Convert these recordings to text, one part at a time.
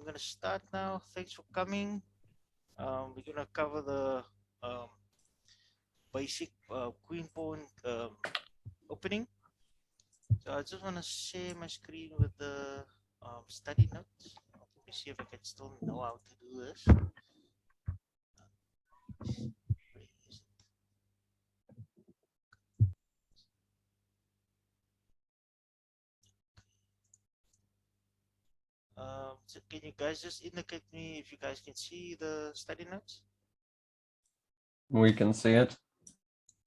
I'm gonna start now. Thanks for coming. We're gonna cover the basic queen pawn opening. So I just wanna share my screen with the study notes. Let me see if I can still know how to do this. Where is it? So can you guys just indicate me if you guys can see the study notes? We can see it.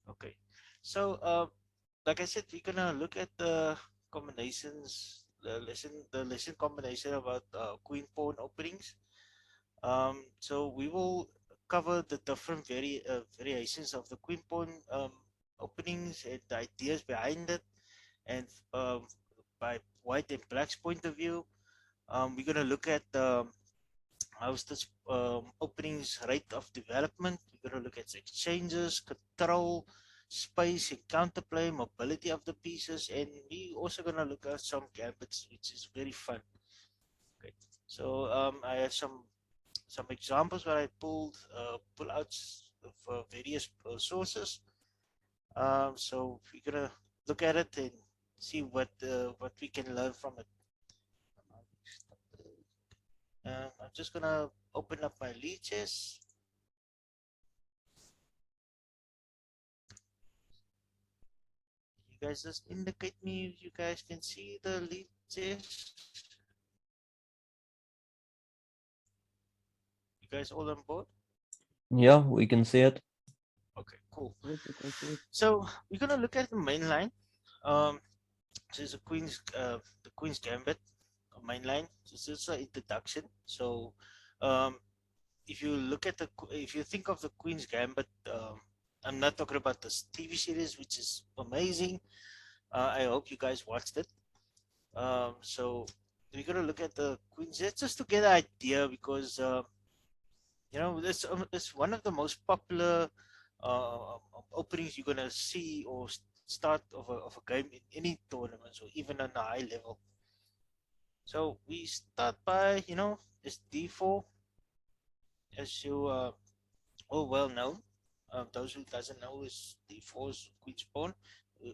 Okay. So like I said, we're gonna look at the combinations, the lesson combination about queen pawn openings. So we will cover the different variations of the queen pawn openings and the ideas behind it, and by white and black's point of view. We're gonna look at how's this openings rate of development. We're gonna look at exchanges, control, space and counterplay, mobility of the pieces, and we also gonna look at some gambits, which is very fun. Okay, so I have some examples where I pull out of various sources. So we're gonna look at it and see what we can learn from it. I'm just gonna open up my leeches. You guys just indicate me if you guys can see the leeches. You guys all on board? Yeah, we can see it. Okay, cool. So we're gonna look at the main line. Um, so it's the Queen's Gambit, main line. So this is an introduction. So um, if you look at if you think of the Queen's Gambit, I'm not talking about this TV series, which is amazing. I hope you guys watched it. So we're gonna look at the Queen's just to get an idea because it's one of the most popular openings you're gonna see or start of a game in any tournaments or even on a high level. So we start by this D4, as you all well know. Those who doesn't know is D4 is Queen's Pawn.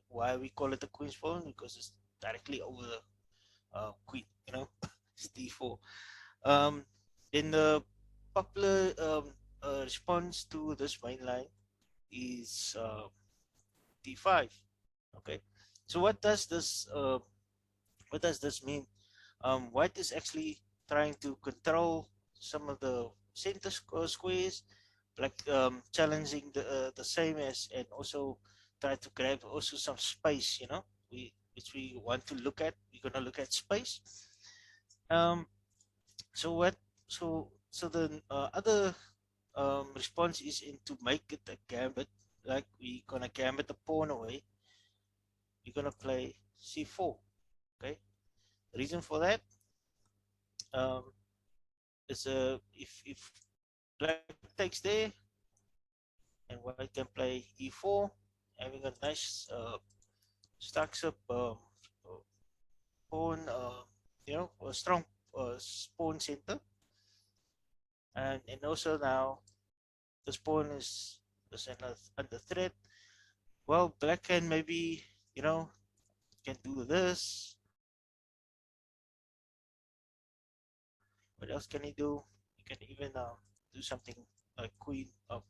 Why we call it the Queen's Pawn? Because it's directly over the Queen. It's D4. Um, then the popular response to this main line is D5. Okay, so what does this mean? White is actually trying to control some of the center squares, like challenging the same as, and also try to grab also some space. Which we want to look at. We're gonna look at space. Um, so what? So the other response is in to make it a gambit. Like we're gonna gambit the pawn away. We're gonna play c4. Okay. The reason for that um, is if black takes there, and white can play e4, having a nice stacks up pawn, a strong pawn center, and also now this pawn is under threat. Well, black can maybe can do this. What else can he do? He can even do something like queen up.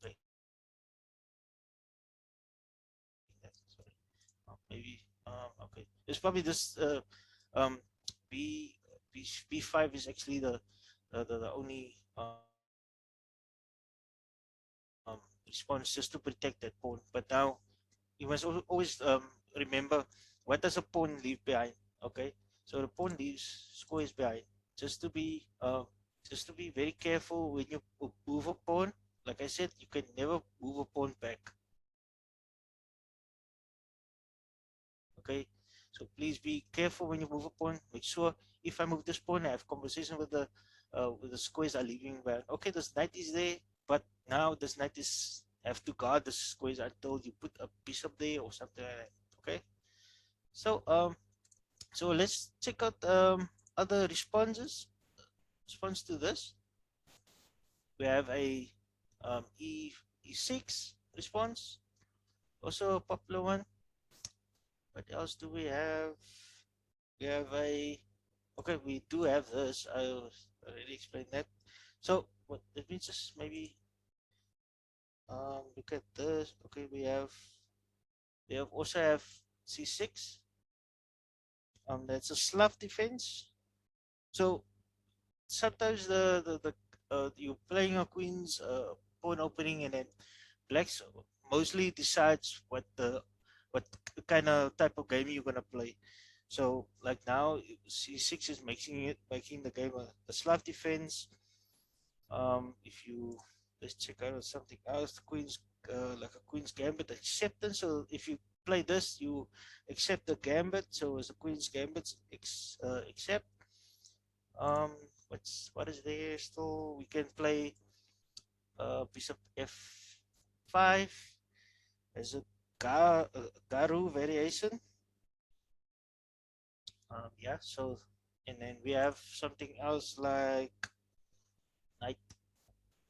Sorry. Maybe okay. It's probably this um B B5 is actually the only response just to protect that pawn. But now you must always remember, what does a pawn leave behind? Okay, so the pawn leaves squares behind. Just to be just to be very careful when you move a pawn. Like I said, you can never move a pawn back. Okay, so please be careful when you move a pawn. Make sure if I move this pawn, I have conversation with the squares are leaving back. Okay, this knight is there, but now this knight is have to guard the squares until you put a bishop there or something like that. Okay, so so let's check out other responses. response to this. We have a E6 response, also a popular one. What else do we have? We have a, okay, we do have this. I already explained that. So what that means is maybe look at this. Okay, we have also have C6. That's a slough defense. So sometimes you're playing a queen's pawn opening, and then blacks mostly decides what kind of type of game you're gonna play. So like now C6 is making the game a slough defense. If you, let's check out something else, queen's like a queen's gambit acceptance. So if you play this, you accept the gambit. So as a queen's gambit accept. Um, what is there still? We can play bishop f5 as a Garu variation. Yeah, so and then we have something else like knight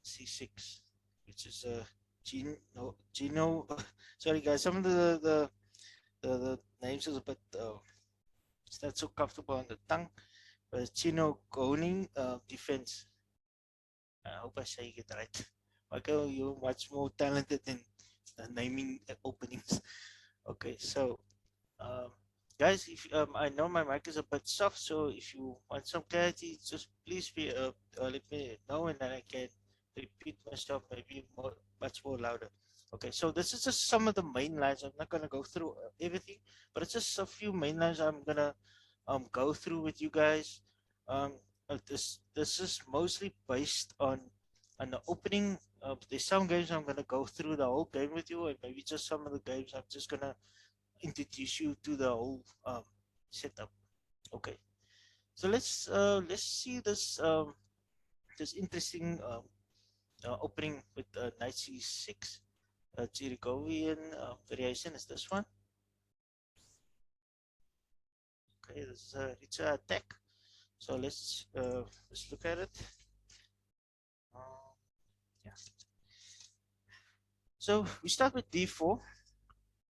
c6, which is a Gino. Sorry guys, some of the names is a bit it's not so comfortable on the tongue. But it's Chino Koning defense. I hope I say it right. Michael, you're much more talented in naming openings. Okay, so um, guys, if I know my mic is a bit soft, so if you want some clarity, just please let me know, and then I can repeat myself maybe much more louder. Okay, so this is just some of the main lines. I'm not gonna go through everything, but it's just a few main lines I'm gonna go through with you guys. Um, this is mostly based on the opening. There's some games I'm gonna go through the whole game with you, and maybe just some of the games I'm just gonna introduce you to the whole setup. Okay, so let's see this interesting opening with knight c6. Chirigovian variation is this one. Okay, this is it's a attack. So let's look at it. Uh, yeah. So we start with d4.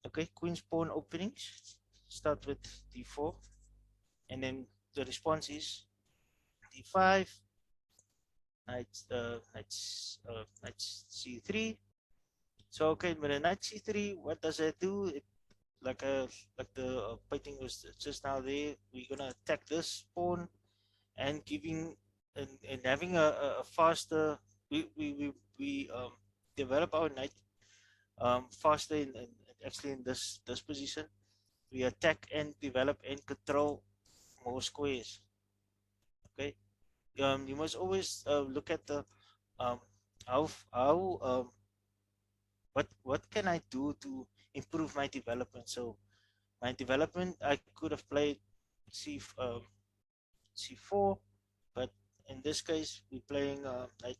Okay, queen's pawn openings. Start with d4, and then the response is d5, knight c3. So okay, with a knight c3, what does that do? It, like the painting was just now there. We're gonna attack this pawn and giving and having a faster. We develop our knight faster in actually in this position. We attack and develop and control more squares. Okay. You must always look at the um, how what can I do to improve my development. So my development, I could have played c4, but in this case we're playing knight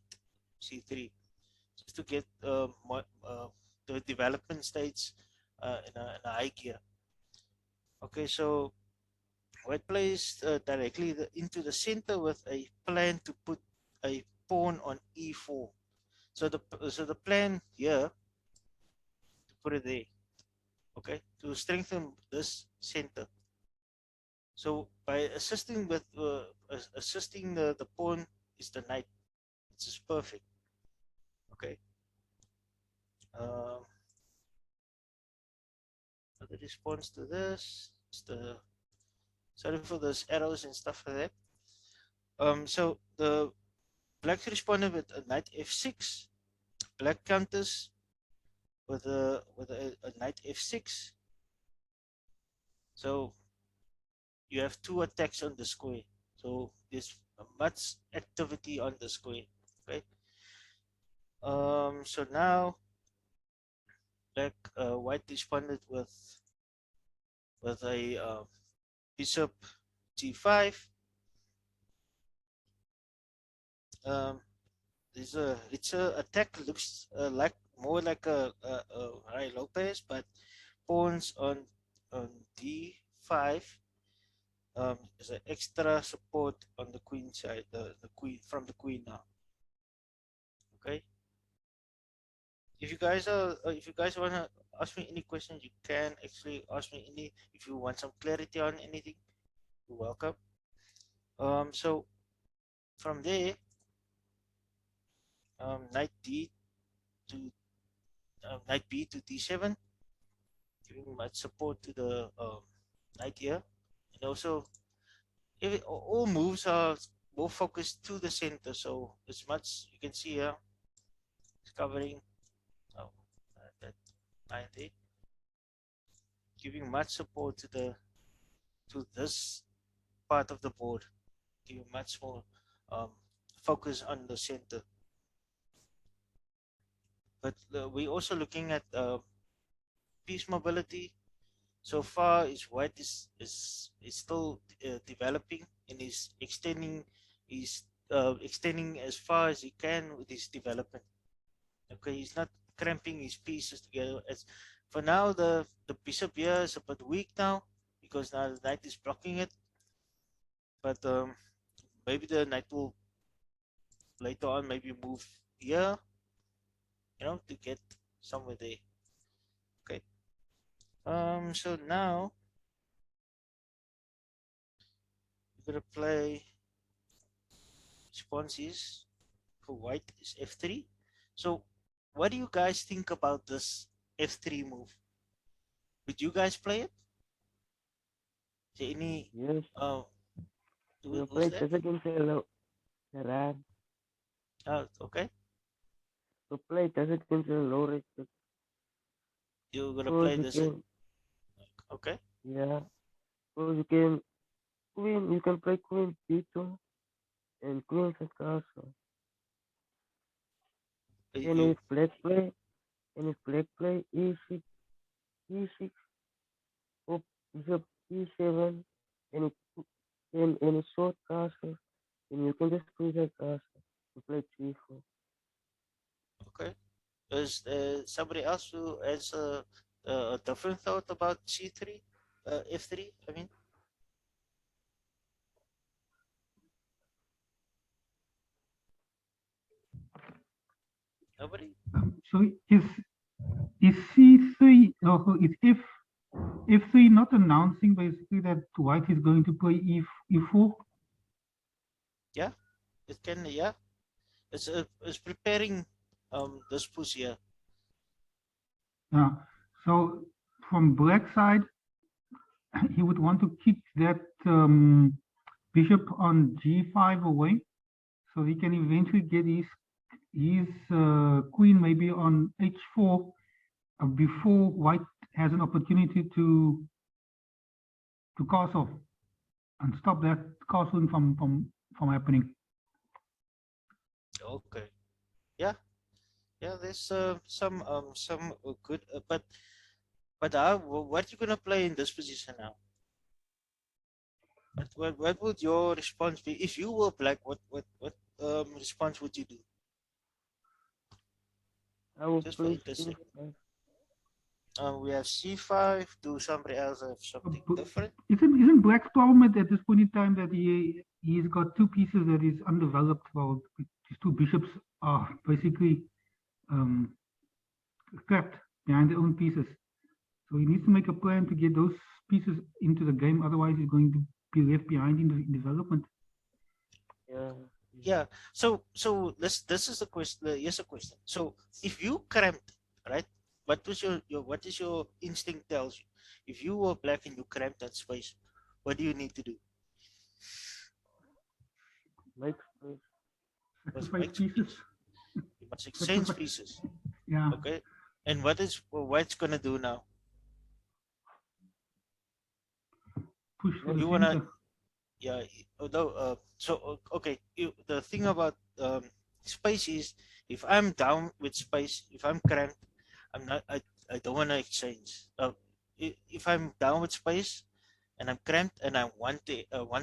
c3 just to get the development stage in a high gear. Okay, so white plays directly into the center with a plan to put a pawn on e4. So the plan here to put it there, okay, to strengthen this center. So by assisting the pawn is the knight. It's just perfect. Okay. Um, the response to this is the, sorry for those arrows and stuff like that. So the black responded with a knight f6. Black counters with a knight f6. So you have two attacks on the square. So there's much activity on the square. Okay. So now white responded with a bishop g5. Um, there's a richer attack, looks like more like a high Lopez, but pawns on d5 as an extra support on the queen side, the queen from the queen now. Okay. If you guys wanna ask me any questions, you can actually ask me any. If you want some clarity on anything, you're welcome. So from there, knight D to knight B to D7, giving much support to the knight here, and also all moves are more focused to the center. So as much you can see here, it's covering oh, that knight there, giving much support to the to this part of the board, giving much more um, focus on the center. But we're also looking at piece mobility. So far, is white is still developing and is extending as far as he can with his development. Okay, he's not cramping his pieces together. As for now, the bishop here is a bit weak now because now the knight is blocking it. But maybe the knight will later on maybe move here, to get somewhere there. Okay. So now we're gonna play responses for white is f3. So what do you guys think about this f3 move? Would you guys play it? Is there any Yes, you who's play that? Sarab. Okay. To play Tazakin low respect. You're gonna Because play you this. can, Okay. yeah, because you can queen, you can play queen b2 and queen for castle. And You if black play, e6, e6, up bishop e7, and it, and a short castle, and you can just queen that castle to play c4. okay? Is somebody else who has a different thought about c3, f3? I mean, nobody. So is C3 or is F3 not announcing basically that white is going to play E4? Yeah, it can. Yeah, it's preparing this push here. Yeah. So from black side, he would want to kick that bishop on G5 away, so he can eventually get his queen maybe on H4 before white has an opportunity to castle and stop that castling from happening. Okay. Yeah. Yeah. There's some good, but what you gonna play in this position now? What would your response be if you were black? What response would you do? I will Just for play interesting. c5. We have c5. Do somebody else have something different? Isn't Black's problem at this point in time that he's got two pieces that is undeveloped? Well, his two bishops are basically um, trapped behind their own pieces. So he needs to make a plan to get those pieces into the game. Otherwise, he's going to be left behind in development. Yeah. Yeah. So this is the question. Here's a question. So if you cramped, right? What was your what is your instinct tells you? If you were black and you cramped that space, what do you need to do? Make space. Must Sacrifice make pieces. space. You must exchange Sacrifice. pieces. Yeah. Okay. And what is white's gonna do now? Push for the You wanna center. yeah. Although so okay. The thing about space is if I'm down with space, if I'm cramped, I'm not. I don't want to exchange. If I'm down with space and I'm cramped and I want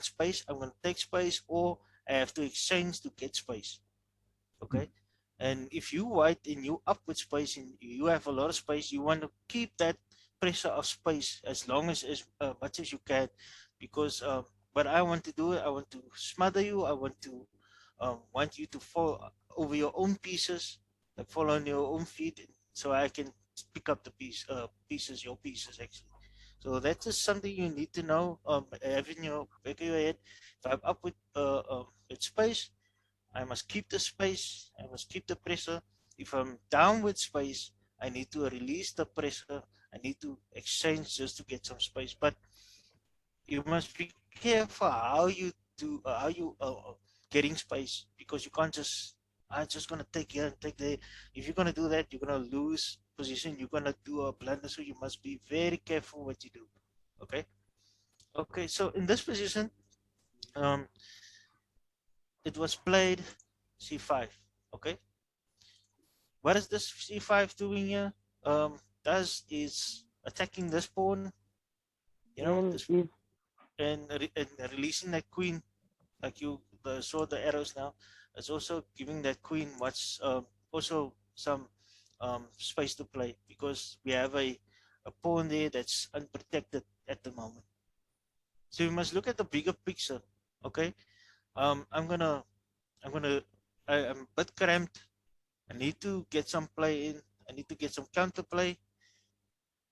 space, I'm gonna take space or I have to exchange to get space. Okay. And if you white and you up with space and you have a lot of space, you want to keep that pressure of space as long as much as you can, because what I want to do, I want to smother you. I want you to fall over your own pieces, like fall on your own feet, so I can pick up the pieces, your pieces actually. So that's just something you need to know. Have in your back of your head. If I'm up with space, I must keep the space. I must keep the pressure. If I'm down with space, I need to release the pressure. I need to exchange just to get some space. But you must be careful how you getting space, because you can't just I'm just gonna take here and take there. If you're gonna do that, you're gonna lose position. You're gonna do a blunder. So you must be very careful what you do. Okay. Okay. So in this position, um, it was played c5. Okay. What is this c5 doing here? Does is attacking this pawn. You know And this, if and releasing that queen, like saw the arrows now. It's also giving that queen much also some space to play, because we have a pawn there that's unprotected at the moment. So we must look at the bigger picture. Okay. I'm gonna I'm a bit cramped. I need to get some play in. I need to get some counter play.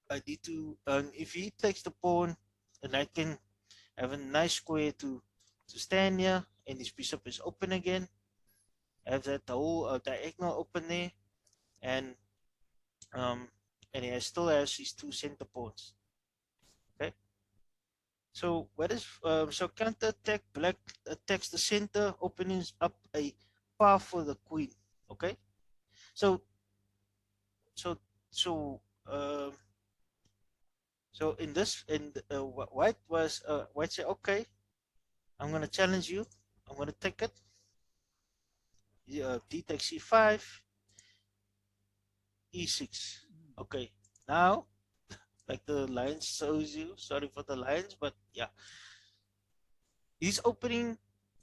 I need to if he takes the pawn, then I can have a nice square to stand here, and his bishop is open again. Have that whole diagonal open there, and um, and he still has his two center pawns. Okay, so what is so counter attack? Black attacks the center, opening up a path for the queen. Okay, so so so so in this in white say, okay, I'm gonna challenge you. I'm gonna take it. D takes c5, e6. Okay, now like the lines shows you. Sorry for the lines, but yeah, he's opening.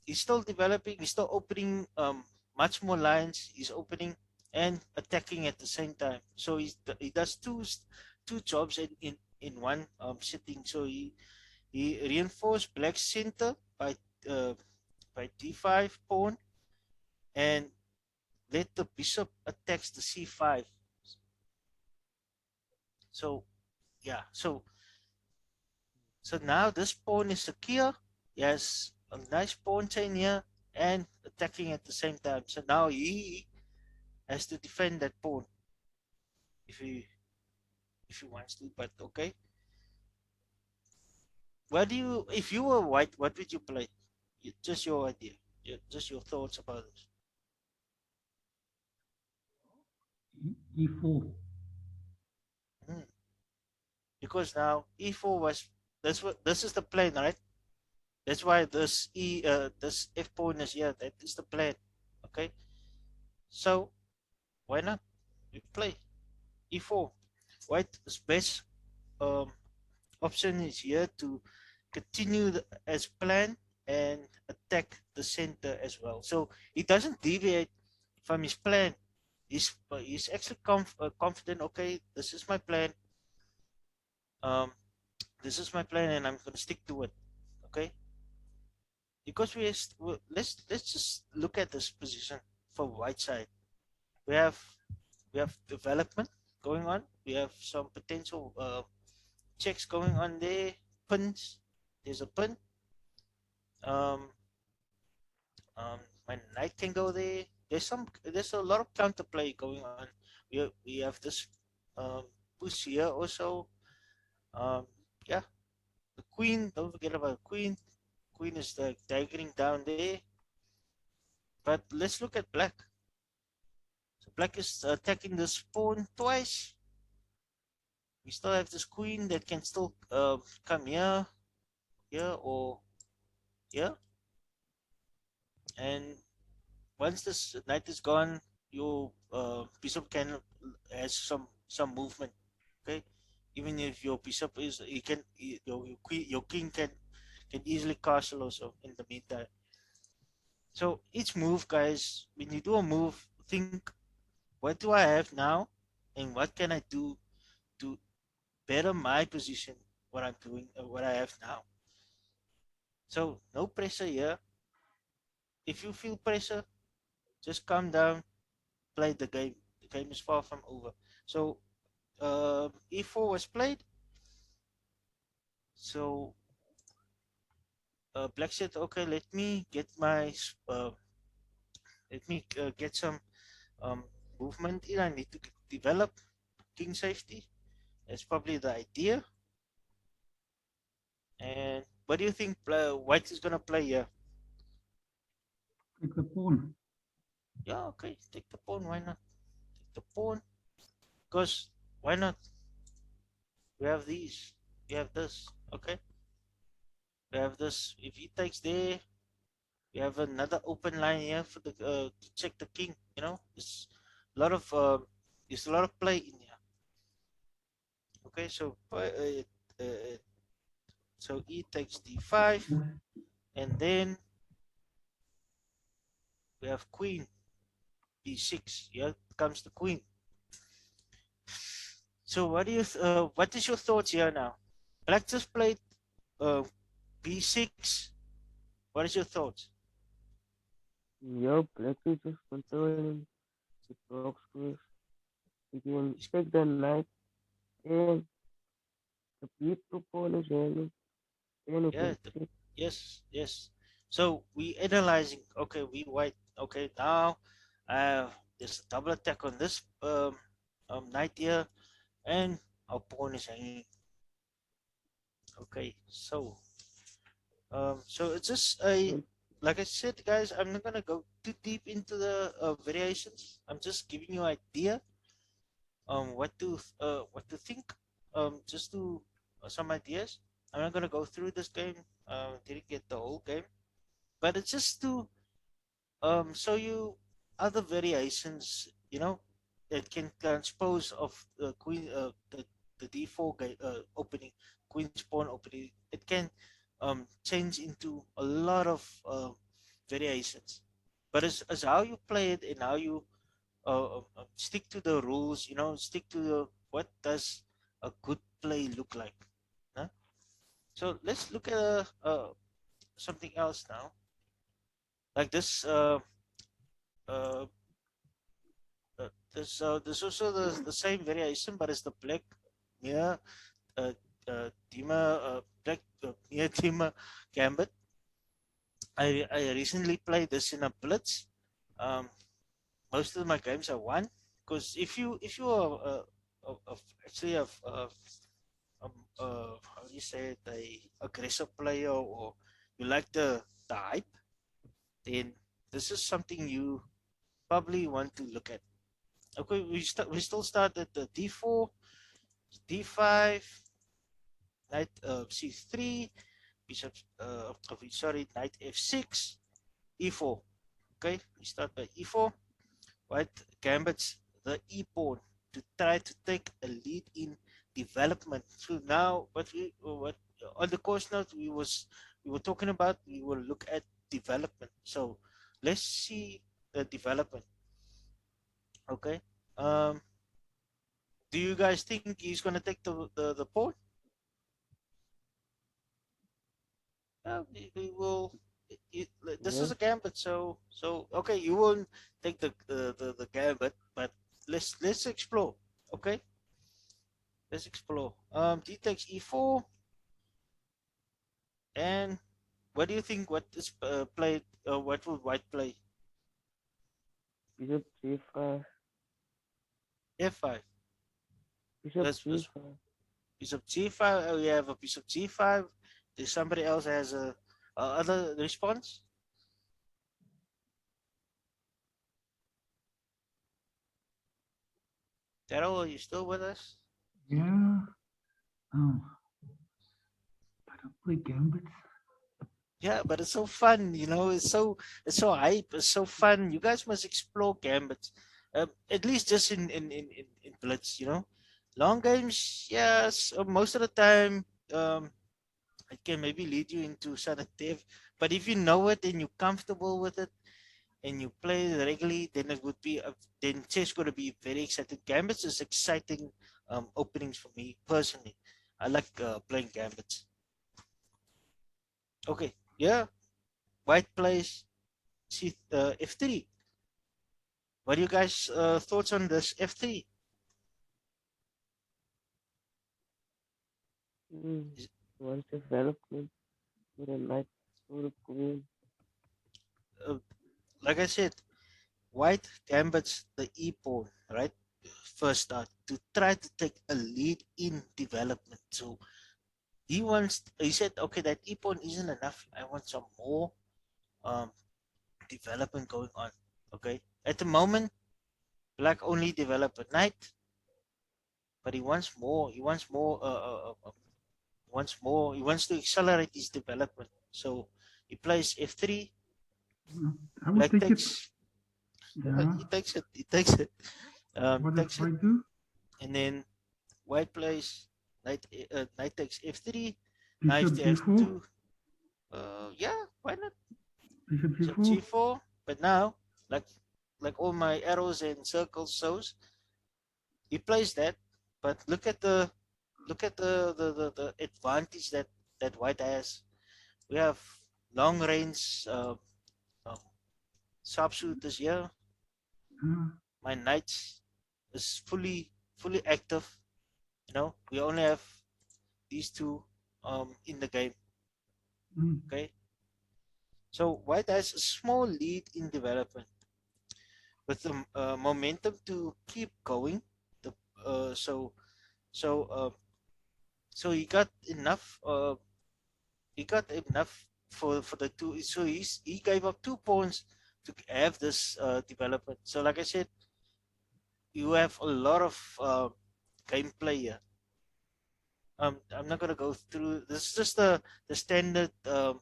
He's still developing. He's still opening much more lines. He's opening and attacking at the same time. So he does two jobs in one sitting. So he reinforced black center uh, by d5 pawn, and let the bishop attacks the c5. So yeah, so now this pawn is secure. He has a nice pawn chain here and attacking at the same time. So now he has to defend that pawn if he wants to. But okay, what do you if you were white? What would you play? Just your idea, just your thoughts about this. E4. Hmm. Because now e4 was this is the plan, right? That's why this f pawn is here. That is the plan. Okay, so why not? We play e4. White's best um, option is here to continue as planned and attack the center as well. So he doesn't deviate from his plan. He's actually confident. Okay, this is my plan. Um, this is my plan, and I'm gonna stick to it. Okay, because let's just look at this position for white side. We have we have development going on. We have some potential checks going on there. Pins. There's a pin. Um, um, my knight can go there. There's a lot of counterplay going on. We have this push here also. Um, yeah, the queen. Don't forget about the queen. Queen is the diagonal down there. But let's look at black. So black is attacking this pawn twice. We still have this queen that can still come here, or here. And once this knight is gone, your bishop can has some movement. Okay, even if your bishop is, you can your king can easily castle also in the meantime. So each move, guys, when you do a move, think, what do I have now, and what can I do to better my position? What I'm doing, what I have now. So no pressure here. If you feel pressure, just calm down, play the game. The game is far from over. So e4 was played. So black said, okay, uh, let me get some um, movement in. I need to develop king safety. That's probably the idea. And what do you think white is gonna play here? Take the pawn. Yeah, okay, take the pawn. Why not? Take the pawn. Because why not? We have these. We have this. Okay. We have this. If he takes there, we have another open line here for the to check the king. You know, a lot of there's a lot of play in here. Okay, so so e takes d5, and then we have queen b6. Here comes the queen. So what is your thoughts here now? Black just played uh, b6. What is your thoughts? Yup, black is just controlling the block squares. You can take the knight and the beat pawn is handled. Then you Yeah, can take yes, yes. So we analyzing. Okay, we white. Okay, now uh, there's a double attack on this knight here, and our pawn is hanging. Okay, so it's just a and like I said, guys. I'm not gonna go too deep into the variations. I'm just giving you idea what to think just to some ideas. I'm not gonna go through this game. Didn't get the whole game, but it's just to show you other variations, you know, that can transpose of the queen, the d4 opening, queen's pawn opening. It can change into a lot of variations. But as how you play it and how you stick to the rules, you know, stick to what does a good play look like. Huh? So let's look at something else now, like this. Uh, there's also the same variation, but it's the black near Dima black near Dima gambit. I recently played this in a blitz. Um, most of my games are won because if you are actually how do you say it, a aggressive player, or you like the hype, then this is something you probably want to look at. Okay, we still start at the d4, d5, knight c3, bishop sorry, knight f6, e4. Okay, we start by e4. White gambits the e pawn to try to take a lead in development. So now what on the course note we were talking about, we will look at development. So let's see the development. Okay. Um, do you guys think he's gonna take the pawn? Yeah, we will. This is yes, a gambit, so okay. You won't take the gambit, but let's explore. Okay, let's explore. D takes e4, and what do you think? What is played? What will white play? bishop c5, F5. bishop Let's c5. piece of g5. We have a piece of g5. There's somebody else has a other response. Daryl, are you still with us? Yeah. Oh, I don't play gambits. Yeah, but it's so fun, you know. It's so hype. It's so fun. You guys must explore gambits, at least just in blitz, you know. Long games, yes, most of the time, it can maybe lead you into sudden death. But if you know it and you're comfortable with it and you play it regularly, then it would be then chess going to be very exciting. Gambits is exciting openings for me personally. I like playing gambits. Okay, Yeah, white plays f3. What are you guys' thoughts on this f3? Mm. Once development with a knight for the queen. Uh, like I said, white gambits the e pawn, right? First start to try to take a lead in development. So he said, okay, that e pawn isn't enough. I want some more um, development going on. Okay, at the moment, black only develop a knight, but he wants more. He wants more. Wants more. He wants to accelerate his development. So he plays f3. I would Black take it. takes. Yeah. He takes it. He takes it. What does Takes it, white do? and then white plays knight takes f3, knight Bishop to g4. f2. Yeah, why not? Bishop Bishop g4. g4. But now, like all my arrows and circles shows, he plays that. But look at the advantage that white has. We have long range um, sharpshooters here. Uh, My knight is fully active. You know, we only have these two in the game. mm, Okay, so white has a small lead in development with the momentum to keep going. The uh, so so so he got enough for the two. So he gave up 2 points to have this development. So like I said, you have a lot of gameplay here. I'm not gonna go through. This is just the standard um,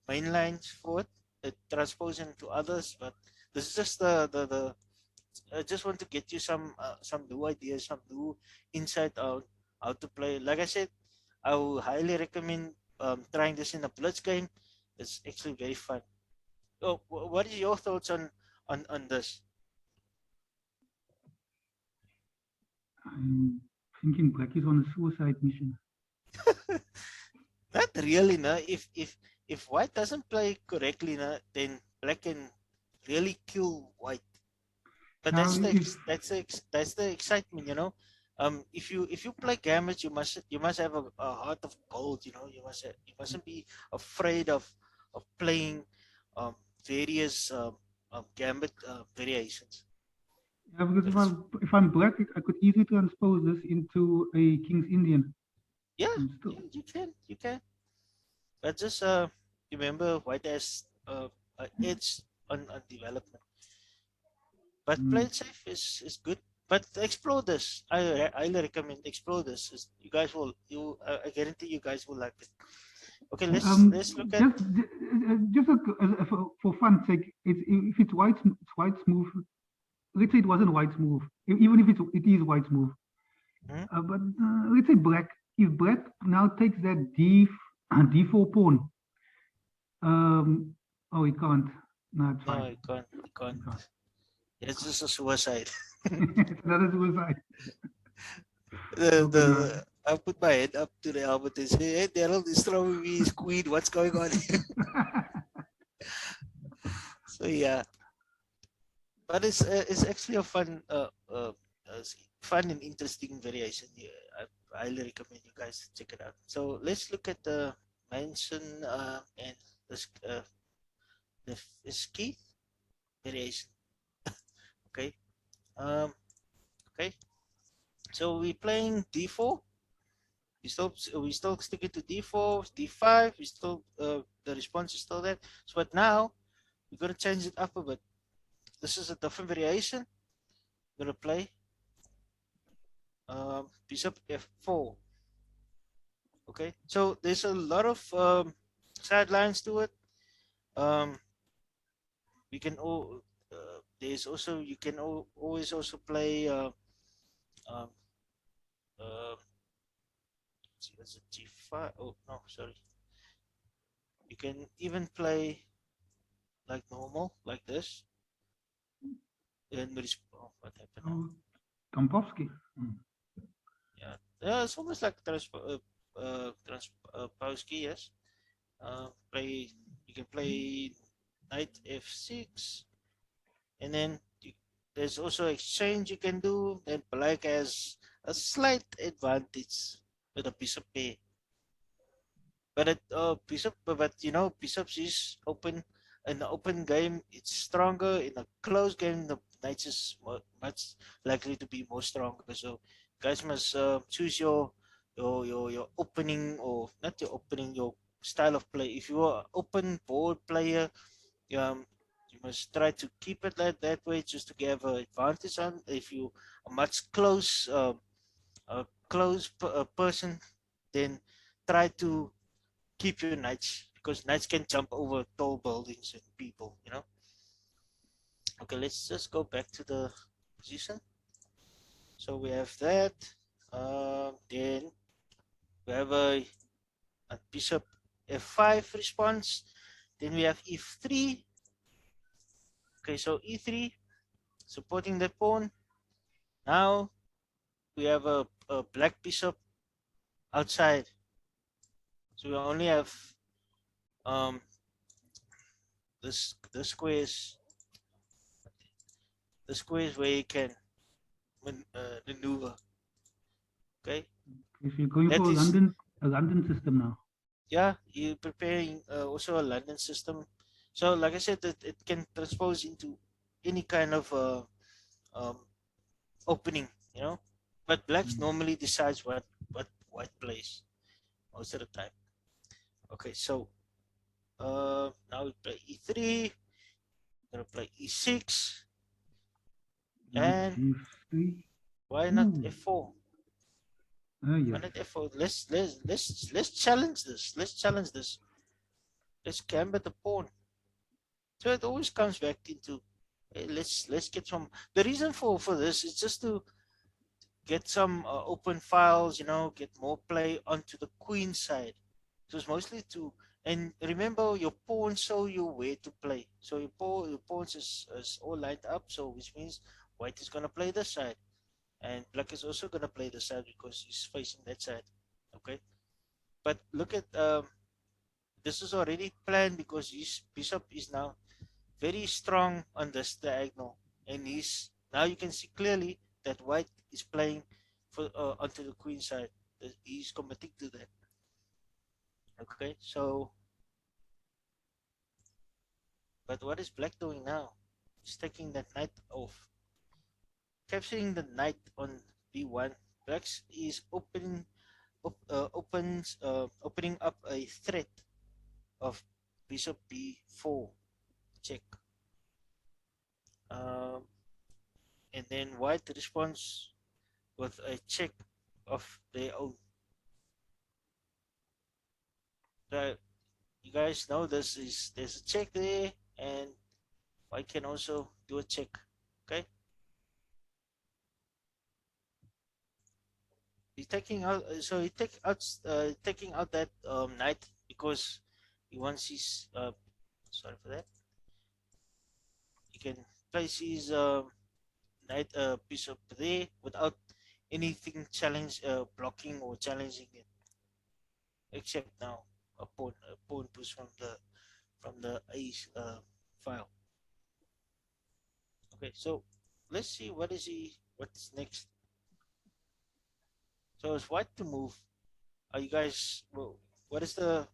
main lines for it. It transposes into others, but this is just the I just want to get you some new ideas, some new insight on how to play. Like I said, I would highly recommend trying this in a blitz game. It's actually very fun. Oh, what is your thoughts on this? I'm thinking black is on a suicide mission. Not really, no. If white doesn't play correctly, no, then black can really kill white. But Now, if that's the excitement, you know. If you play gambit, you must have a heart of gold, you know. You mustn't be afraid of playing um, various gambit variations. yeah, because But it's if I'm black, I could easily transpose this into a King's Indian. yeah, And still, yeah, you can. But just remember, white has an edge on development. But mm, play it safe is good. But explore this. I highly recommend explore this. You guys will you I guarantee you guys will like it. Okay, let's look at just for fun's sake, if it's white's move. Let's say it wasn't white's move, even if it is white's move. hmm? But let's say black. If black now takes that d4 pawn, oh, he can't. No, it's No, fine. you can't. You can't. He can't. It's just a suicide. It's another suicide. I put my head up to the helmet and say, "Hey, Daryl is throwing me his queen. What's going on?" So yeah, but it's actually a fun and interesting variation. Yeah, I highly recommend you guys check it out. So let's look at the mention and the the ski variation. Okay. Um. Okay. So we're playing d4. We still sticking to d4, d5. We still the response is still there. So but now we're gonna change it up a bit. This is a different variation. We're gonna play bishop f4. Okay, so there's a lot of sidelines to it. Um, we can all there's also you can always also play um, uh, see that's a g5. Oh no, sorry. You can even play like normal, like this. And oh, what happened now? Oh, Dombrowski. Mm. Yeah, yeah, it's almost like Transpowski, yes. Play. You can play knight f6, and then there's also exchange you can do. Then black has a slight advantage with a piece of pair. But bishops is open in the open game. It's stronger in a close game. The knight is much likely to be more stronger. So guys must choose your opening, or not your opening, your style of play. If you are open board player, you must try to keep it like that way, just to give an advantage on. If you are much a close person, then try to keep your knights, because knights can jump over tall buildings and people, you know. Okay, let's just go back to the position. So we have that. Then we have a bishop f5 response. Then we have e3. Okay, so e3 supporting the pawn. Now we have a black bishop outside. So we only have um, the squares, the squares where you can maneuver. Okay, If you're going that for is, A London system now. yeah, you're preparing also a London system. So like I said, it can transpose into any kind of um, opening, you know. But blacks Mm. normally decides what white plays most of the time. Okay, so now we play e3. We're gonna play e6, Knight and g3. why not Ooh, f4? Why yes. not f4? Let's challenge this. Let's challenge this. Let's gambit the pawn. So it always comes back into, hey, let's get some. The reason for this is just to get some open files, you know, get more play onto the queen side. So it's mostly to, and remember your pawns show you where to play. So your pawns is all lined up. So which means white is gonna play this side, and black is also gonna play this side because he's facing that side. Okay, but look at this is already planned because his bishop is now very strong on this diagonal, and he's now you can see clearly that white is playing for onto the queen side. He's committing to that. Okay, so but what is black doing now? He's taking that knight off, capturing the knight on b1. Black is opening up a threat of bishop b4 check. Um, and then white responds with a check of their own. So you guys know there's a check there, and I can also do a check. Okay, he's taking out, so taking out that knight because he wants his sorry for that. He can place his knight bishop there without anything blocking or challenging it, except now a pawn push from the ace file. Okay, so let's see what's next. So it's white to move. Are you guys? Well, what is the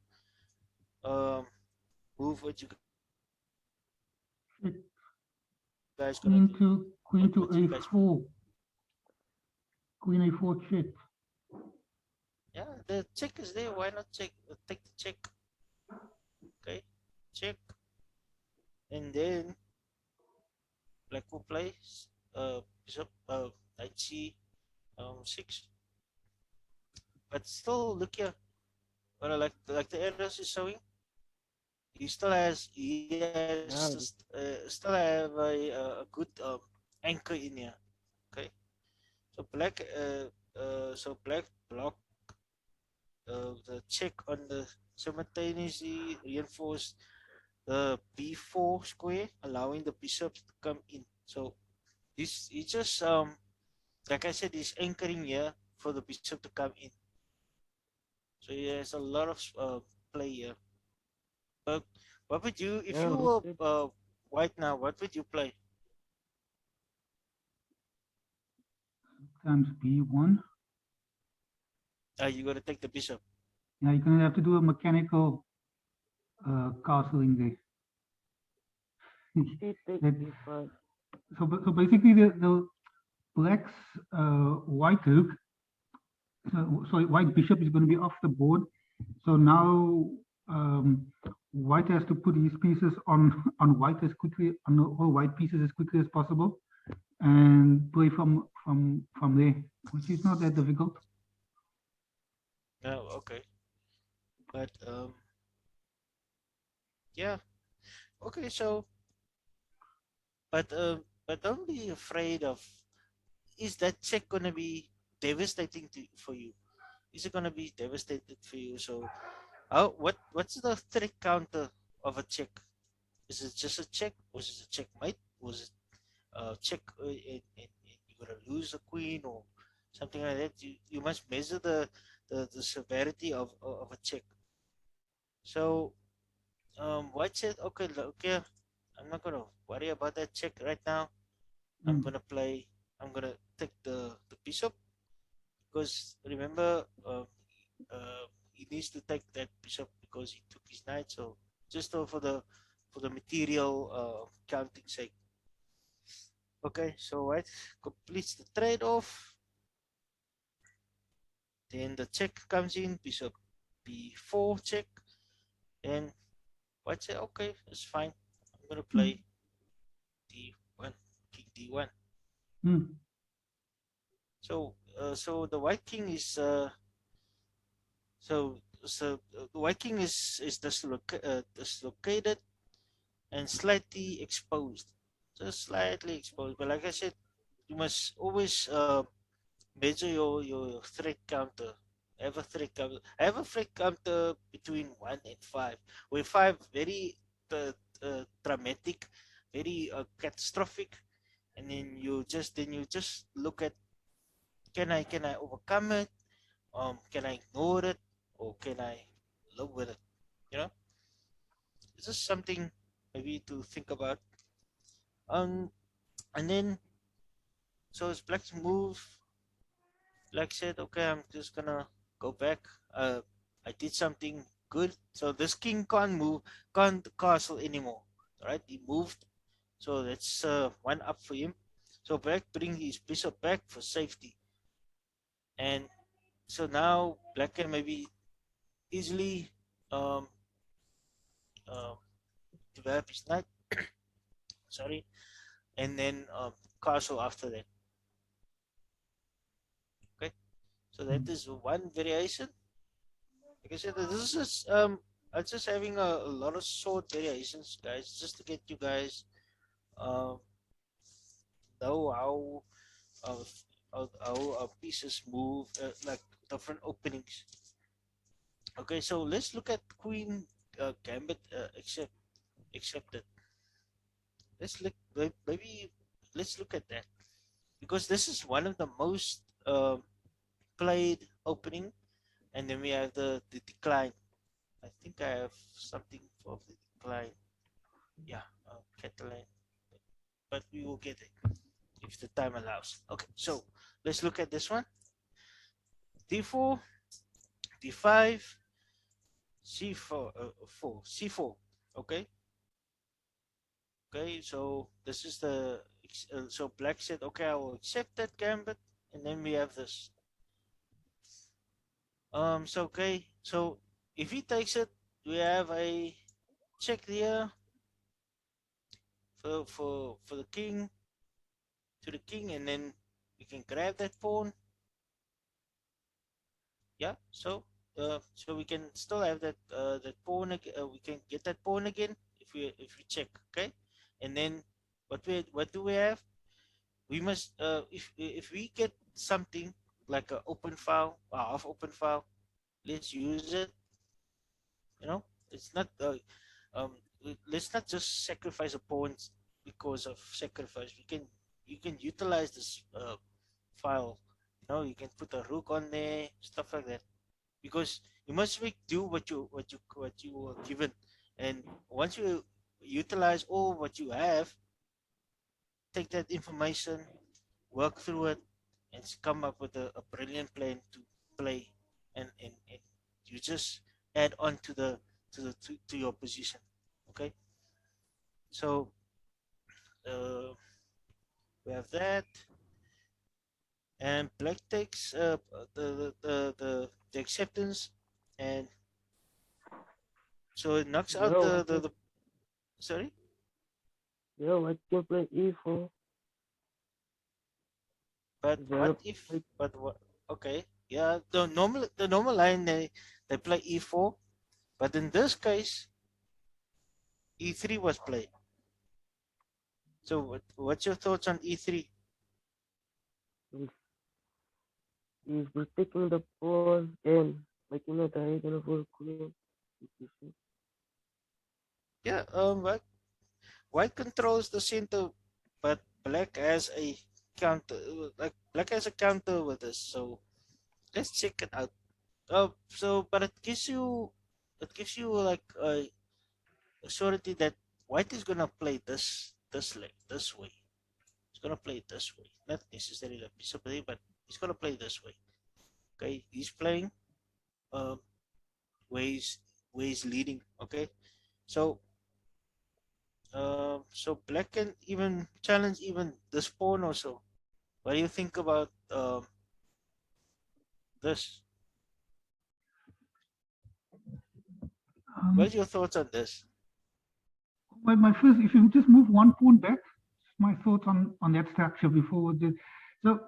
um, move? What you Check. guys gonna do? Queen to What you guys? a4. Queen a4 check. Yeah, the check is there. Why not check? Take the check. Okay, check, and then black will play bishop knight c 6. But still, look here. Well, like the arrows is showing, he Yeah, still have a good anchor in here. Okay, so black block the check on the simultaneously reinforced the b4 square, allowing the bishops to come in. So this he just like I said, he's anchoring here for the bishop to come in. So there's a lot of play here. But what would you, if Yeah, you that's were it. white now, what would you play? Times B1. You got to take the bishop. Yeah, you're gonna have to do a mechanical castling there. She takes that, B5. so basically the black's white rook, sorry, white bishop is going to be off the board. So now white has to put his pieces on white as quickly on all white pieces as quickly as possible, and play from there, which is not that difficult. No, okay. But yeah, okay. So, but but don't be afraid of. Is that check gonna be devastating for you? Is it gonna be devastated for you? So, what's the threat counter of a check? Is it just a check? Was it a checkmate? Was it check and you're gonna lose a queen or something like that? You must measure the severity of a check. So white said, okay, okay, I'm not gonna worry about that check right now. I'm Mm. gonna play. I'm gonna take the bishop because remember, he needs to take that bishop because he took his knight. So just for the material counting sake. Okay, so white completes the trade off. Then the check comes in, bishop b4 check. And white say, okay, it's fine. I'm gonna Mm. play d1, king d1. Mm. So the white king is the white king is dislocated and slightly exposed, just slightly exposed. But like I said, you must always measure your threat counter. Have a threat counter. I have a threat counter between 1 and 5. Where 5 very dramatic, very catastrophic, and then you just look at can I overcome it? Can I ignore it or can I live with it? You know, it's just something maybe to think about. Um, and then so it's Black's move. Black said, "Okay, I'm just gonna go back. I did something good. So this king can't move, can't castle anymore. Right? He moved, so that's one up for him. So Black bring his bishop back for safety, and so now Black can maybe easily um, uh, develop his knight. Sorry, and then castle after that. Okay, so that Mm. is one variation. Like I said, this is just I'm just having a lot of short variations, guys, just to get you guys um know uh, how pieces move, like different openings. Okay, so let's look at Queen Gambit accepted. Let's look maybe let's look at that because this is one of the most played opening, and then we have the decline. I think I have something for the decline. Yeah, Catalan, but we will get it if the time allows. Okay, so let's look at this one. D4, D5, C4, 4, C4. Okay, okay. So this is the so Black said, okay, I will accept that gambit, and then we have this. So okay, so if he takes it, we have a check here for the king to the king, and then we can grab that pawn. Yeah, so we can still have that pawn. We can get that pawn again if we check. Okay, and then what do we have? We must if we get something like an open file, half open file, let's use it. You know, it's not um let's not just sacrifice a pawn because of sacrifice. You can utilize this file. You know, you can put a rook on there, stuff like that, because You must make do what you were given, and once you utilize all what you have, take that information, work through it, and come up with a brilliant plan to play, and you just add on to the to your position. Okay, so uh, we have that, and black takes the acceptance, and so it knocks out Yo, the sorry. I can play E4. But Is what that if? like But what? Okay, yeah. The normal line they play e4, but in this case e3 was played. So what's your thoughts on e3? if we're taking the pawn and making a diagonal for queen? Yeah. White controls the center, but black has a counter. Like black has a counter with this. So let's check it out. So but it gives you like a surety that white is gonna play this way. He's gonna play it this way. Not necessarily a piece of play, but he's gonna play this way. Okay, he's playing um ways ways leading. Okay, so so black can even challenge even this pawn also. What do you think about this? Um, What's your thoughts on this? my first, if you just move one pawn back, my thoughts on that structure before the, so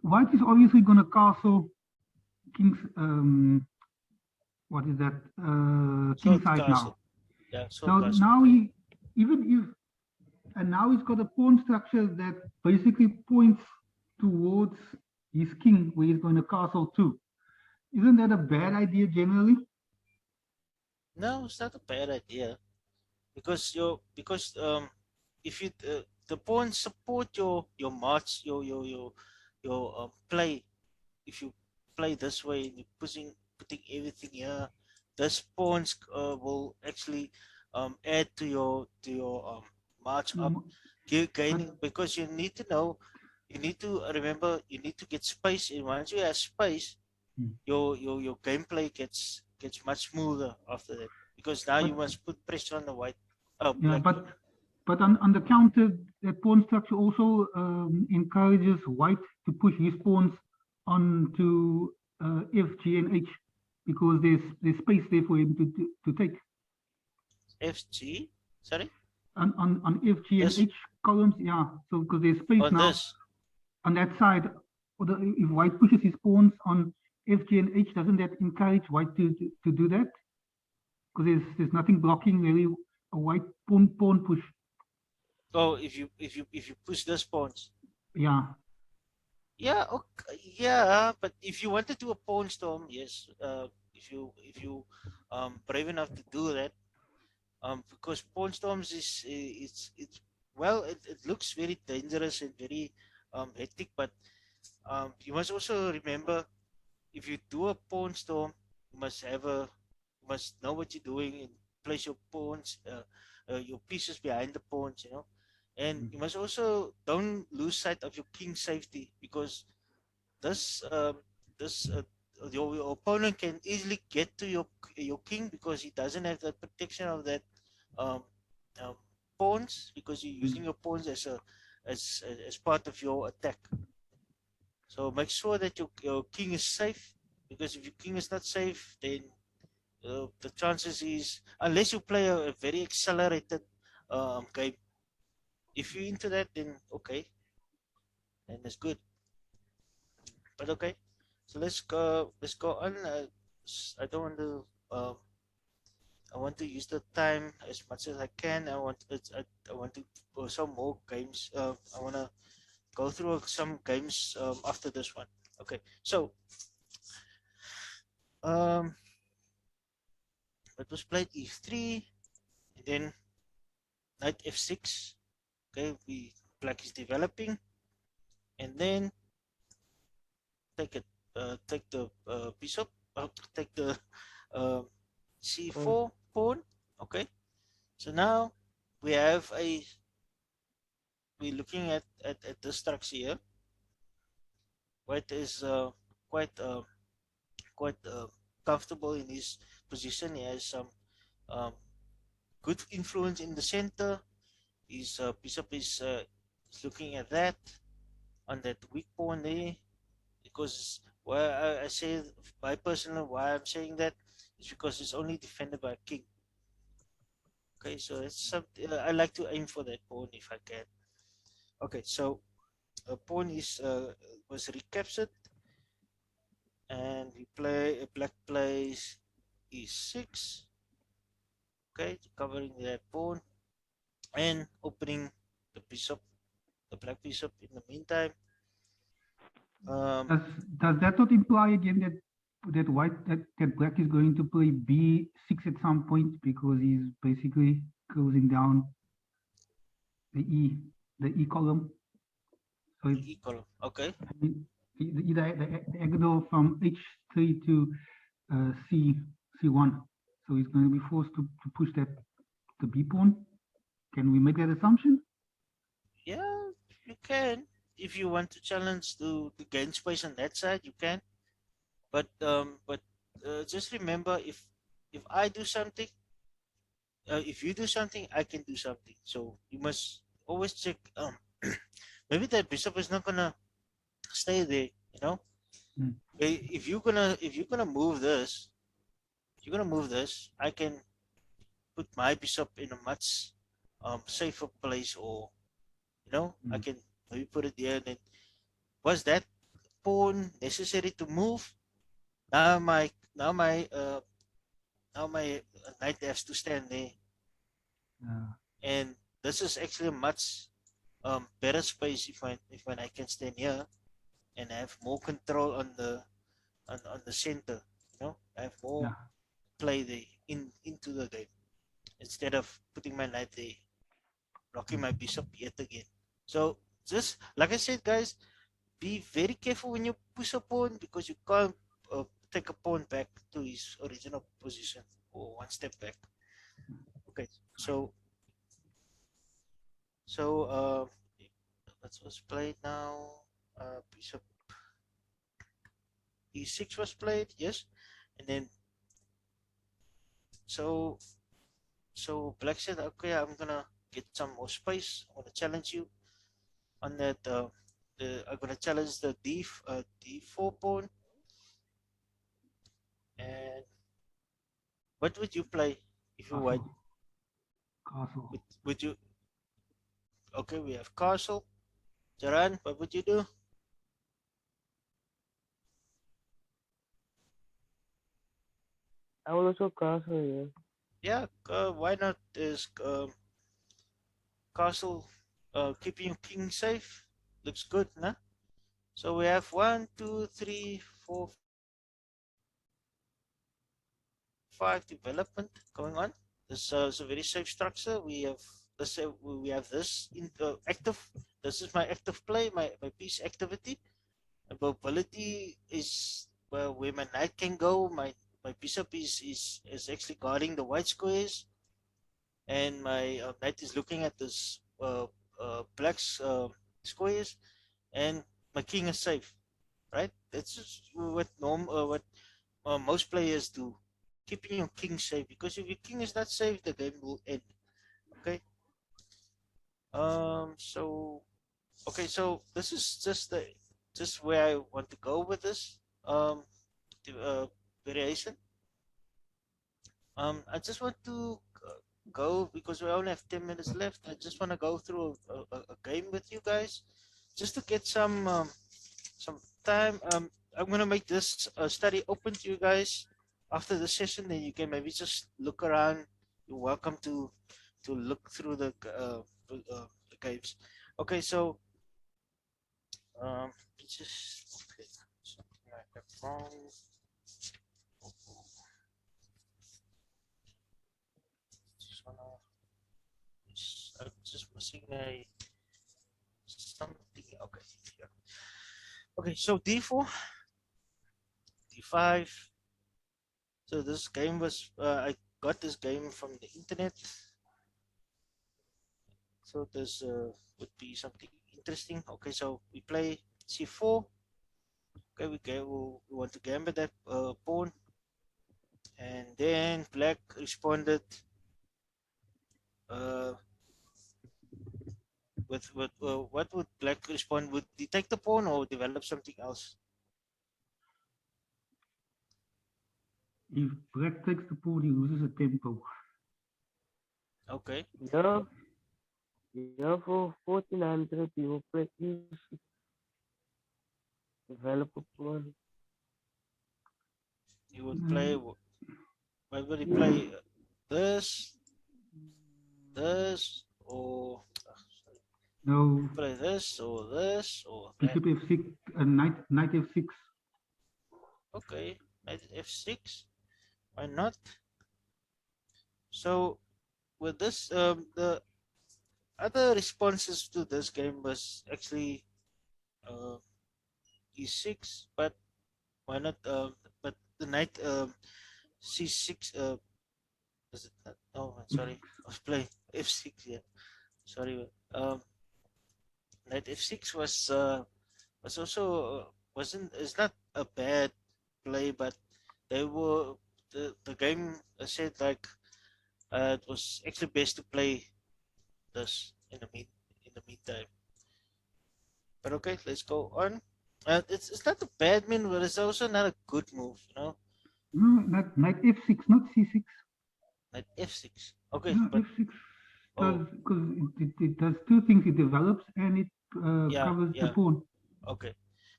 white is obviously going to castle king's what is that king Sword side now. castle. Yeah, sword So castle. now Okay. he, even if, and now he's got a pawn structure that basically points towards his king where he's going to castle to. Isn't that a bad idea generally? No, it's not a bad idea because if you the pawns support your march your play. If you play this way and you're putting everything here, the spawns will actually add to your march up, But gaining, because you need to know, you need to remember, you need to get space, and once you have space, your gameplay gets much smoother after that, because now but you must put pressure on the white yeah, black king. but on the counter, that pawn structure also encourages white to push his pawns onto F, G, and H because there's space there for him to take. FG, sorry, On F, G, and this H columns, yeah. So because there's space on now this. on that side, or if white pushes his pawns on F, G, and H, doesn't that encourage white to do that? Because there's nothing blocking really a white pawn push. Oh, if you push the pawns. Yeah. Yeah, okay, yeah, but if you want to do a pawn storm, yes. If you brave enough to do that, because pawn storms is it's well, it looks very dangerous and very hectic, but you must also remember, if you do a pawn storm, you must have a you must know what you're doing and place your pawns, your pieces behind the pawns, you know, and you must also don't lose sight of your king safety, because this this your opponent can easily get to your king because he doesn't have the protection of that um, um, pawns, because you're using your pawns as a as part of your attack. So make sure that your king is safe, because if your king is not safe, then the chances is, unless you play a very accelerated game, if you're into that, then okay, then it's good. But okay, so let's go on. I don't want to. I want to use the time as much as I can. I want to some more games. I want to go through some games after this one. Okay, so um, it was played e3, and then knight f6. Okay, we black is developing, and then take it take the bishop take the uh, c4 pawn. Okay, so now we have a we're looking at the structure here. White is quite quite comfortable in his position. He has some um, good influence in the center. His bishop is looking at that on that weak pawn there, because why I say my personal why I'm saying that is because it's only defended by a king. Okay, so it's something I like to aim for that pawn if I can. Okay, so a pawn is was recaptured, and we play black plays e6. Okay, covering that pawn and opening the bishop, the black bishop in the meantime. Um, Does that not imply again that black is going to play b6 at some point because he's basically closing down the e column? So it's, the e column. Okay. I mean, the diagonal from h3 to c1. So he's going to be forced to push that the b pawn. Can we make that assumption? Yeah, you can. If you want to challenge to gain space on that side, you can. But just remember, if I do something, if you do something, I can do something. So you must always check. Maybe that bishop is not gonna stay there. You know, Mm. if you're gonna move this, you're gonna move this. I can put my bishop in a much safer place, or I Mm. can maybe put it there. And then was that pawn necessary to move? Now my knight has to stand there, and this is actually a much better space if I can stand here and have more control on the center. I have more Yeah. play there into the game instead of putting my knight there, blocking Mm. my bishop yet again. So just like I said, guys, be very careful when you push a pawn, because you can't take a pawn back to his original position or one step back. Okay, so let's play now. Bishop e6 was played, yes, and then so so black said, okay, I'm gonna get some more space. I'm gonna challenge you on that. I'm gonna challenge the d4 pawn. And what would you play if you white? Castle. Castle. Would you? Okay, we have castle. Jaran, what would you do? I will also castle, yeah. Yeah, why not? Is castle keeping king safe? Looks good, nah? So we have 1, 2, 3, 4, 5 development going on. This is a very safe structure. We have this in active. This is my active play, my piece activity. My mobility is where my knight can go. My bishop is actually guarding the white squares, and my knight is looking at this black's squares, and my king is safe. Right? That's just what most players do, keeping your king safe. Because if your king is not safe, the game will end. Okay. So okay. So this is just where I want to go with this variation. I just want to go, because we only have 10 minutes left. I just want to go through a game with you guys, just to get some time. I'm gonna make this study open to you guys after the session. Then you can maybe just look around. You're welcome to look through the games. Okay, so just okay, something I have wrong. Just wanna, I'm just missing a something. Okay, here. Okay, so d4, d5, So this game was I got this game from the internet. So this would be something interesting. Okay, so we play c4. Okay, we want to gambit that pawn, and then black responded uh, with what would black respond? Would he take the pawn or develop something else? If black takes the pawn, he loses a tempo. Okay, Yeah, yeah, for 1400, you will play E6, develop a pawn. he would play. Mm, Why would he play this, this, or no, play this or that? bishop f6, knight f6. Okay, knight f6. Why not? So with this, the other responses to this game was actually uh, e6, but why not? But the knight c6. Is it not? Oh, I'm sorry. I was playing f6. Yeah, sorry. Knight f6 was also wasn't it's not a bad play, but they were the game said like it was actually best to play this in the meantime. But okay, let's go on. It's not a bad move, but it's also not a good move, you know. No, knight f6, not c6. Knight f6. Okay, No, but f6 oh does, because it does two things. It develops and it yeah, covers the yeah, pawn. okay.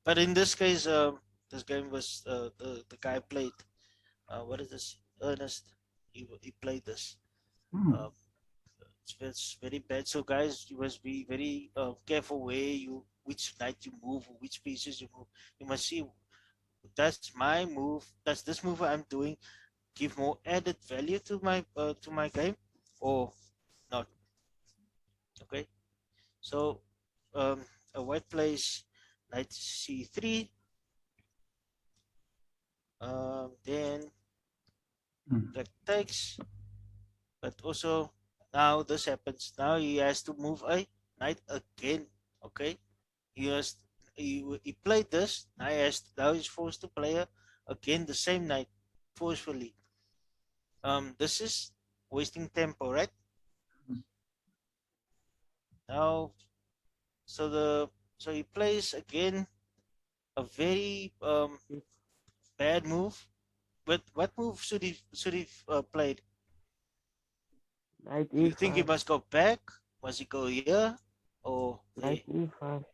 But in this case, this game was the guy played. What is this? Ernest. He played this. Hmm. Um, it's very bad. So guys, you must be very careful where you which knight you move, which pieces you move. You must see does my move, does this move I'm doing give more added value to my game or not? Okay, so a white plays knight c3, then Hmm. black takes, but also now this happens. Now he has to move a knight again. Okay, he has he played this. Now he's forced to play again the same knight forcefully. This is wasting tempo, right? Now, so the so he plays again a very bad move. But what move should he played? Knight Do you think he E5, must go back? Must he go here or there? Knight E5,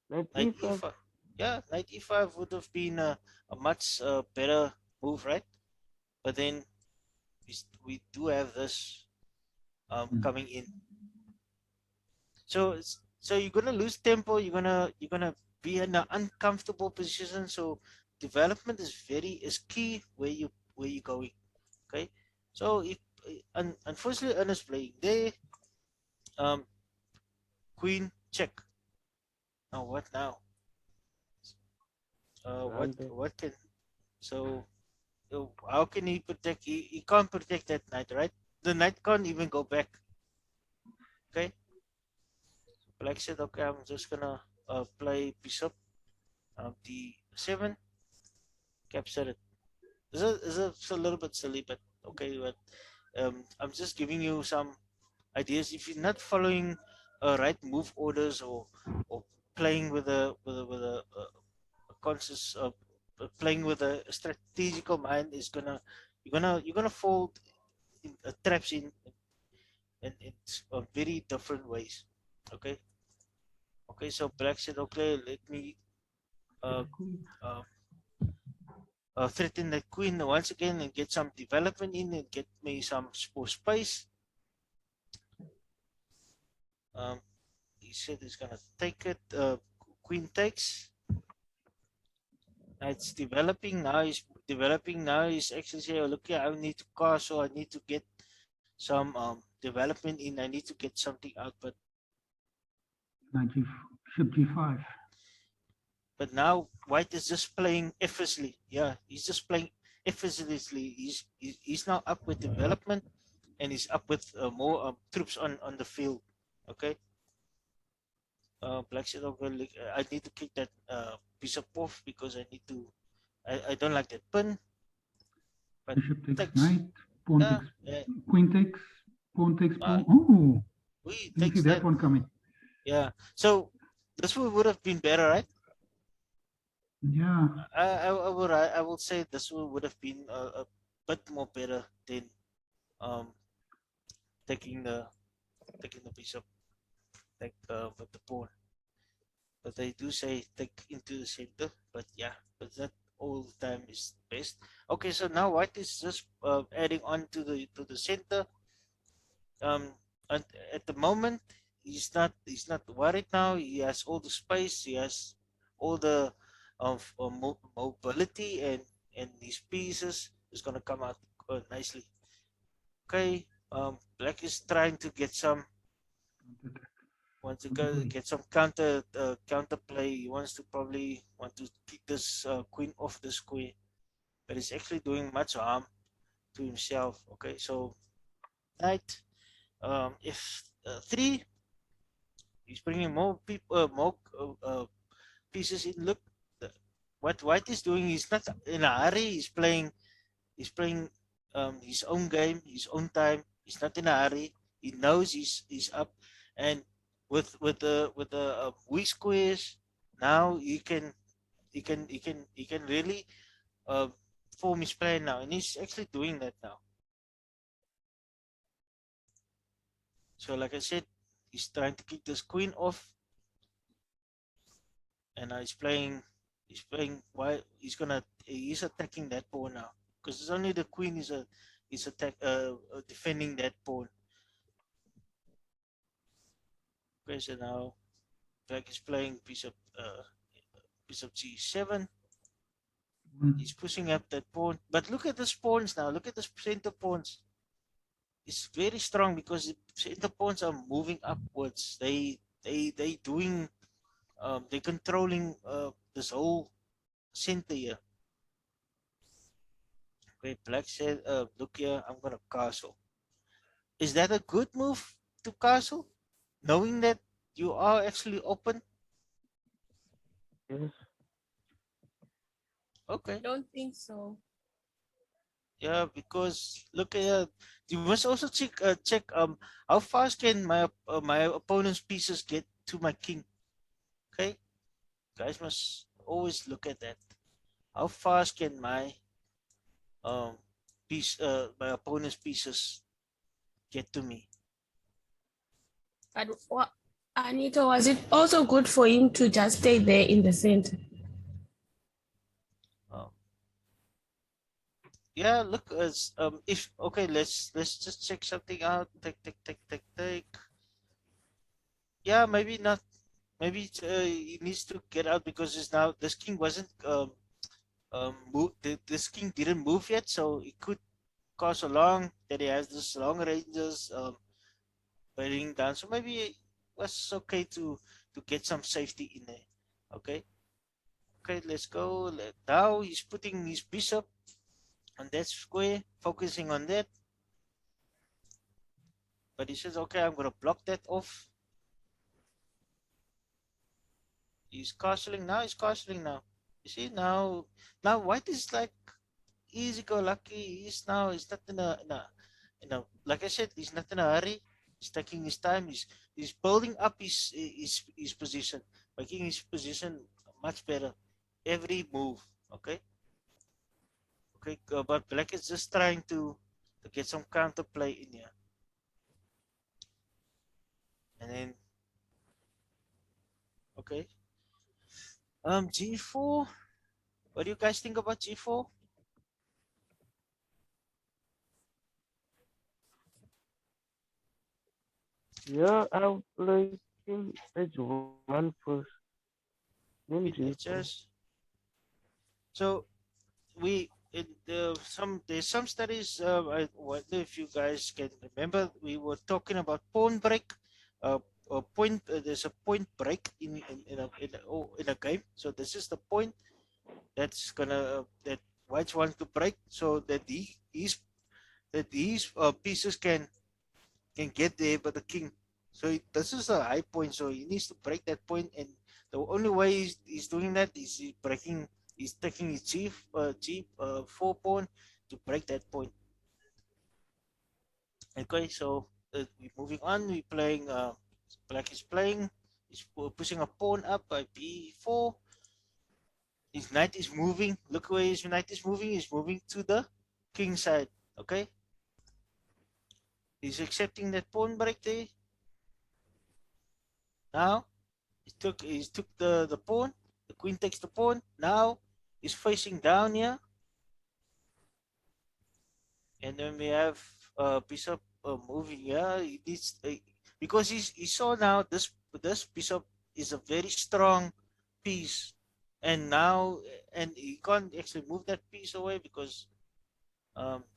Knight Knight E5. e5. Yeah, knight e5 would have been a much better move, right? But then we do have this Hmm. coming in. So you're gonna lose tempo. You're gonna be in an uncomfortable position. So development is key where you going. Okay, so if unfortunately Ernest playing there, um, queen check. Now what now? Rounded. What can so how can he protect? He can't protect that knight, right? The knight can't even go back. Okay, black said, okay, I'm just gonna play bishop d7, capture it. It's a little bit silly, but okay. But I'm just giving you some ideas. If you're not following right move orders or playing with a conscious playing with a strategical mind is gonna you're gonna fall in traps in very different ways. Okay, okay. So black said, okay, let me uh, uh, threaten the queen once again and get some development in and get me some more space. Um, he said he's gonna take it. Queen takes. Now it's developing. Now he's developing. Now he's actually saying, oh, look here, I need to castle. I need to get some development in. I need to get something out. Knight bishop g5. But now white is just playing effortlessly. Yeah, he's just playing effortlessly. He's now up with development, and he's up with more troops on the field. Okay. Black said, okay, look, I need to kick that bishop off because I need to. I don't like that pin. But Bishop takes takes. knight, pawn Yeah, takes, yeah. queen takes, pawn takes pawn. Oh, We didn't see takes that that. one coming. Yeah. So this would have been better, right? Yeah, I would say this would have been a bit more better than um taking the taking the bishop like with the pawn. But they do say take into the center. But yeah, but that all the time is best. Okay, so now white is just adding on to the center. Um, and at the moment he's not worried now. He has all the space. He has all the of mobility, and these pieces is gonna come out nicely. Okay, black is trying to get some wants to go counterplay. get some counter play. He wants to probably want to kick this queen off the square, but he's actually doing much harm to himself. Okay, so knight if 3, he's bringing more people, more pieces in. Look, what white is doing. He's not in a hurry. He's playing his own game, his own time. He's not in a hurry. He knows he's up, and with the weak squares now he can really uh, form his plan now, and he's actually doing that now. So like I said, he's trying to kick this queen off, and he's playing why he's attacking that pawn now because it's only the queen is attack defending that pawn. Okay, so now black is playing bishop g7. He's pushing up that pawn, but look at the pawns now. Look at the center pawns. It's very strong because the center pawns are moving upwards. They doing they controlling this whole center here. Okay, black said, look here, I'm gonna castle. Is that a good move to castle? Knowing that you are actually open? Yes. Okay. Don't think so. Yeah, because look at you must also check how fast can my opponent's pieces get to my king. Okay, guys must always look at that. How fast can um my opponent's pieces get to me? But what, Anita, was it also good for him to just stay there in the center? Um, yeah, look as if okay, let's just check something out. Take. Yeah, maybe not. Maybe he needs to get out because it's now this king wasn't move. This king didn't move yet, so it could cause along that he has this long ranges bearing down. So maybe it was okay to get some safety in there. Okay, okay, let's go. Now he's putting his bishop on that square, focusing on that. But he says, okay, I'm gonna block that off. He's castling now. He's castling now. You see now white is like easy go lucky. He's not in a like I said, he's not in a hurry. He's taking his time. He's building up his position, making his position much better every move. Okay, okay. But black is just trying to get some counter play in here, and then okay. G4. What do you guys think about G4? Yeah, I'll play King H1 first, then Queen G4. HS. So we in there's some studies. I wonder if you guys can remember. We were talking about pawn break. A point. There's a point break in a game. So this is the point that's gonna that whites want to break so that his pieces can get there, but the king. So this is a high point, so he needs to break that point, and the only way he's doing that is he's taking his g4 pawn to break that point. Okay, so we're moving on. We're playing. Black is playing. He's pushing a pawn up by b4. His knight is moving. Look where his knight is moving. He's moving to the king side. Okay. He's accepting that pawn break there. Now he took the pawn. The queen takes the pawn. Now he's facing down here. And then we have bishop moving here. He needs because he saw now this bishop is a very strong piece, and now he can't actually move that piece away because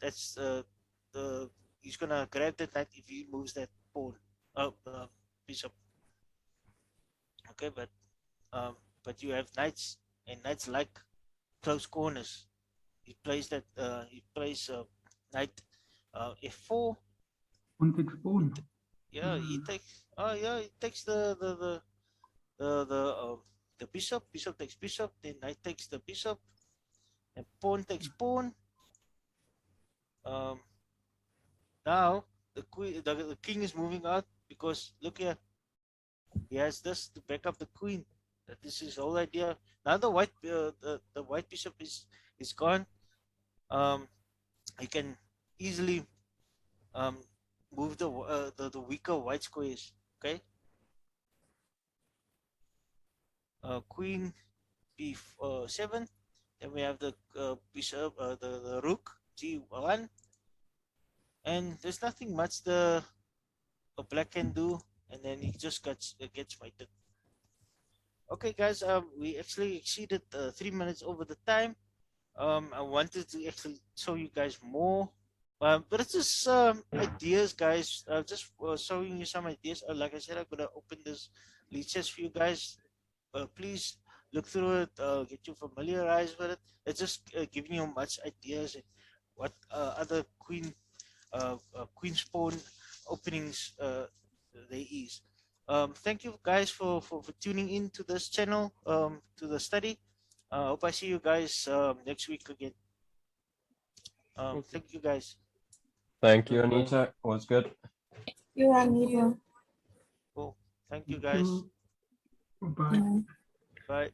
that's the he's gonna grab that knight if he moves that pawn bishop. Okay, but you have knights, and knights like close corners. He plays that knight f4. Pawn takes pawn. Yeah, he takes. Oh yeah, he takes the bishop. Bishop takes bishop. Then knight takes the bishop, and pawn takes pawn. Now the king is moving out because look here, he has this to back up the queen. That is his whole idea. Now the white bishop is gone. He can easily move the weaker white squares. Okay. Queen b7. Then we have the bishop, the rook g1, and there's nothing much the black can do, and then he just gets mated. Okay, guys, we actually exceeded 3 minutes over the time. I wanted to actually show you guys more, but it's just ideas, guys. Just showing you some ideas. Like I said, I'm gonna open this lead chest for you guys. Please look through it, get you familiarized with it. It's just giving you much ideas and what other queen's pawn openings there is. Thank you guys for tuning in to this channel, to the study. Hope I see you guys next week again. Thank you guys. Thank you, Anita. It was good. You are Anito. Cool. Thank you guys. Bye. Bye.